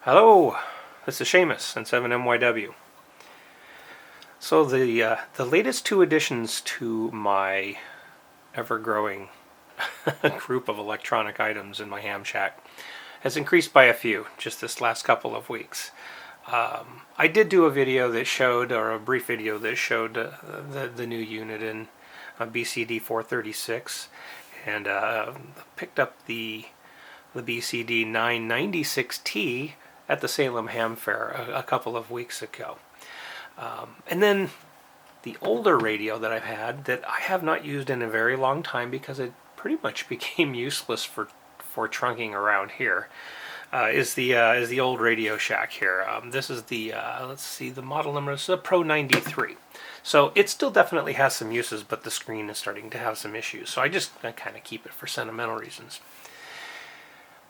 Hello, this is Seamus and 7MYW. So the latest two additions to my ever-growing group of electronic items in my ham shack has increased by a few just this last couple of weeks. I did do a video that showed, or a brief video that showed the new Uniden BCD436, and picked up the BCD996T at the Salem Ham Fair a couple of weeks ago. And then the older radio that I've had that I have not used in a very long time because it pretty much became useless for trunking around here is the old Radio Shack here. This is the let's see, the model number is the Pro 93. So it still definitely has some uses, but the screen is starting to have some issues. So I kind of keep it for sentimental reasons.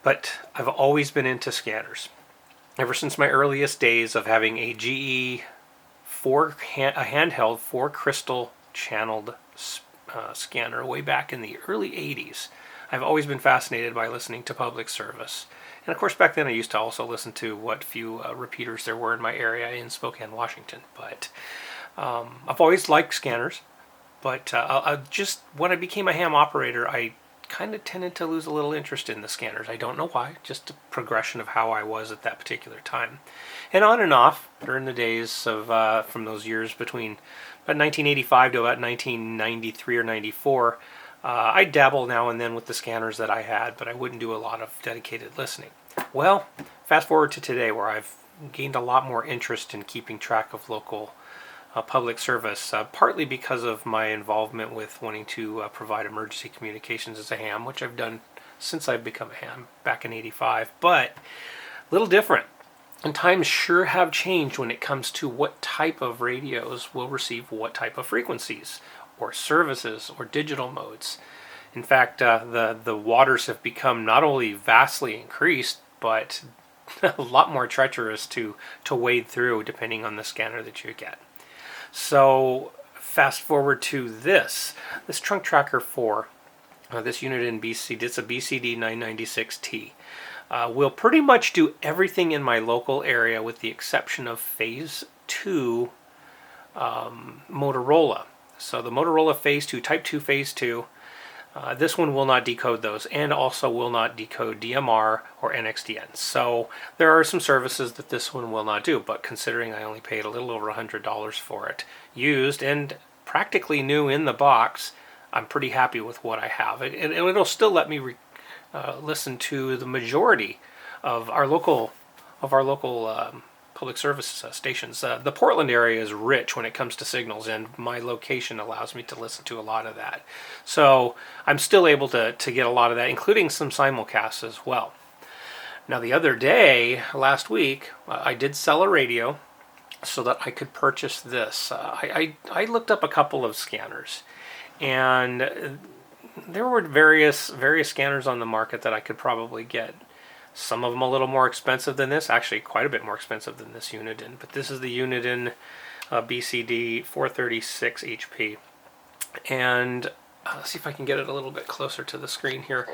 But I've always been into scanners. Ever since my earliest days of having a GE handheld 4-crystal channeled scanner way back in the early 80s, I've always been fascinated by listening to public service. And of course back then I used to also listen to what few repeaters there were in my area in Spokane, Washington. But I've always liked scanners, but just when I became a ham operator, I kind of tended to lose a little interest in the scanners. I don't know why, just a progression of how I was at that particular time. And on and off during the days of from those years between about 1985 to about 1993 or 94, I dabble now and then with the scanners that I had, but I wouldn't do a lot of dedicated listening. Well, fast forward to today where I've gained a lot more interest in keeping track of local public service, partly because of my involvement with wanting to provide emergency communications as a ham, which I've done since I've become a ham back in '85, but a little different. And times sure have changed when it comes to what type of radios will receive what type of frequencies, or services, or digital modes. In fact, the waters have become not only vastly increased, but a lot more treacherous to wade through depending on the scanner that you get. So fast forward to this trunk tracker for this Uniden BCD. It's a BCD996T. Will pretty much do everything in my local area with the exception of Phase 2 Motorola. So the Motorola Phase 2, Type 2 Phase 2, this one will not decode those, and also will not decode DMR or NXDN. So there are some services that this one will not do, but considering I only paid a little over $100 for it, used and practically new in the box, I'm pretty happy with what I have. And it'll still let me listen to the majority of our local public service stations. The Portland area is rich when it comes to signals, and my location allows me to listen to a lot of that. So I'm still able to get a lot of that, including some simulcasts as well. Now the other day, last week, I did sell a radio so that I could purchase this. I looked up a couple of scanners, and there were various scanners on the market that I could probably get. Some of them a little more expensive than this, actually quite a bit more expensive than this Uniden. But this is the Uniden BCD436HP. And let's see if I can get it a little bit closer to the screen here.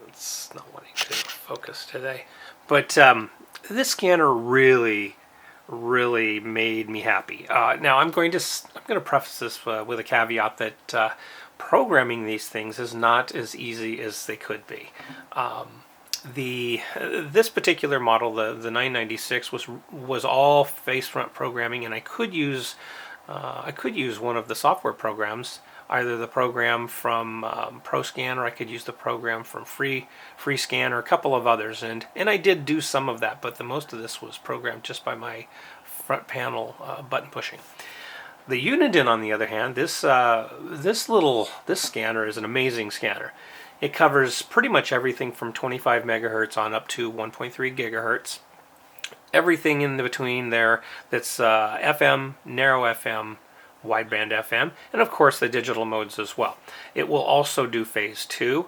It's not wanting to focus today. But this scanner really made me happy. Now I'm going to preface this with a caveat that programming these things is not as easy as they could be. This particular model, the 996, was all face front programming, and I could use one of the software programs, either the program from ProScan, or I could use the program from FreeScan, or a couple of others, and I did do some of that, but the most of this was programmed just by my front panel button pushing. The Uniden, on the other hand, this scanner is an amazing scanner. It covers pretty much everything from 25 megahertz on up to 1.3 gigahertz. Everything in between there that's FM, narrow FM, wideband FM, and of course the digital modes as well. It will also do Phase 2.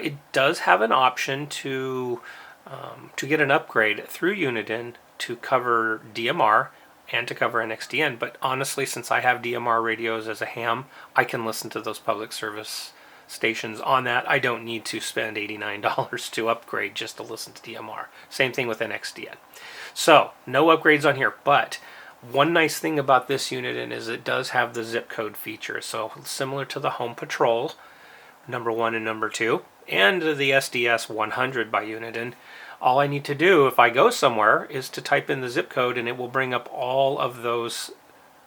It does have an option to get an upgrade through Uniden to cover DMR and to cover NXDN, but honestly, since I have DMR radios as a ham, I can listen to those public service stations on that. I don't need to spend $89 to upgrade just to listen to DMR. Same thing with NXDN. So no upgrades on here, but one nice thing about this Uniden is it does have the zip code feature. So similar to the Home Patrol, number 1 and number 2, and the SDS 100 by Uniden, all I need to do if I go somewhere is to type in the zip code, and it will bring up all of those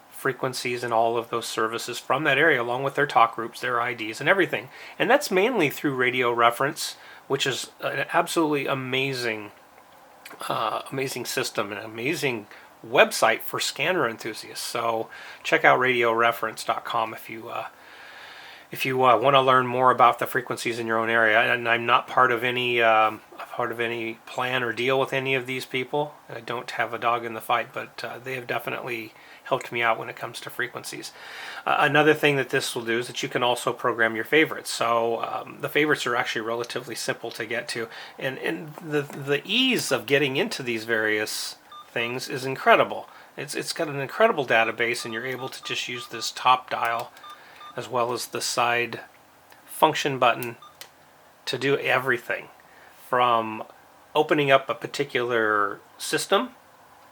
frequencies and all of those services from that area, along with their talk groups, their IDs, and everything. And that's mainly through radio reference, which is an absolutely amazing system, an amazing website for scanner enthusiasts. So check out radioreference.com if you want to learn more about the frequencies in your own area. And I'm not part of any plan or deal with any of these people. I don't have a dog in the fight, but they have definitely helped me out when it comes to frequencies. Another thing that this will do is that you can also program your favorites. So the favorites are actually relatively simple to get to, and the ease of getting into these various things is incredible. It's got an incredible database, and you're able to just use this top dial as well as the side function button to do everything from opening up a particular system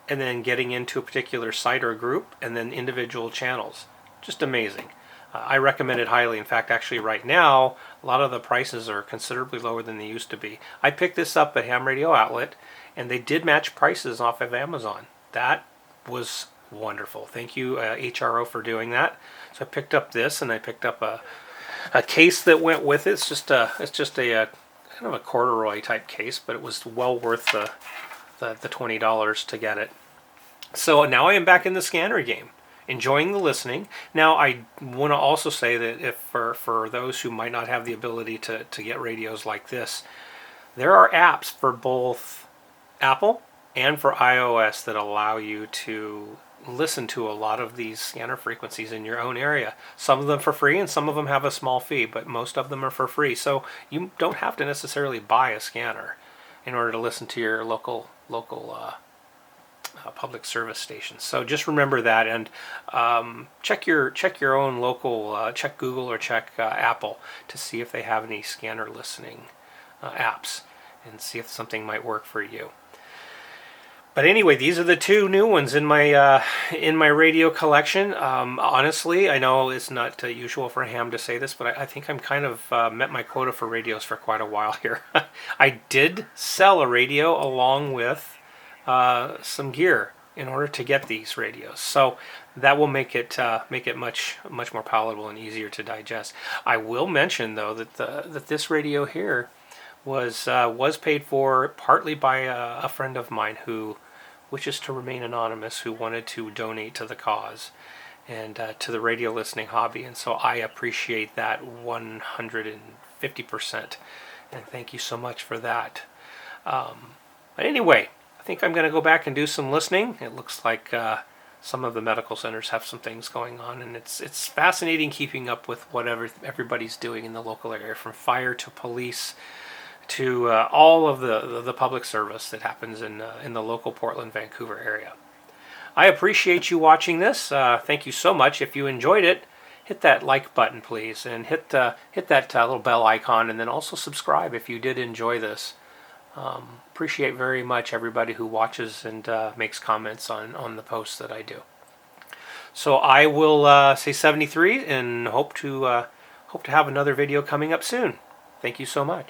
and then getting into a particular site or group and then individual channels. Just amazing. I recommend it highly. In fact, actually right now, a lot of the prices are considerably lower than they used to be. I picked this up at Ham Radio Outlet, and they did match prices off of Amazon. That was wonderful. Thank you, HRO, for doing that. So I picked up this, and I picked up a case that went with it. It's just a kind of a corduroy type case, but it was well worth the $20 to get it. So now I am back in the scanner game, enjoying the listening. Now I want to also say that if for those who might not have the ability to get radios like this, there are apps for both Apple and for iOS that allow you to listen to a lot of these scanner frequencies in your own area. Some of them for free, and some of them have a small fee, but most of them are for free. So you don't have to necessarily buy a scanner in order to listen to your local public service stations. So just remember that, and check your own local, check Google or check Apple to see if they have any scanner listening apps, and see if something might work for you. But anyway, these are the two new ones in my radio collection. Honestly, I know it's not usual for Ham to say this, but I think I'm kind of met my quota for radios for quite a while here. I did sell a radio along with some gear in order to get these radios, so that will make it much more palatable and easier to digest. I will mention though that this radio here was paid for partly by a friend of mine who wishes to remain anonymous, who wanted to donate to the cause and to the radio listening hobby, and so I appreciate that 150%, and thank you so much for that. But anyway, I think I'm going to go back and do some listening. It looks like some of the medical centers have some things going on, and it's fascinating keeping up with whatever everybody's doing in the local area, from fire to police to all of the public service that happens in the local Portland, Vancouver area. I appreciate you watching this. Thank you so much. If you enjoyed it, hit that like button, please, and hit that little bell icon, and then also subscribe if you did enjoy this. Appreciate very much everybody who watches and makes comments on the posts that I do. So I will say 73 and hope to have another video coming up soon. Thank you so much.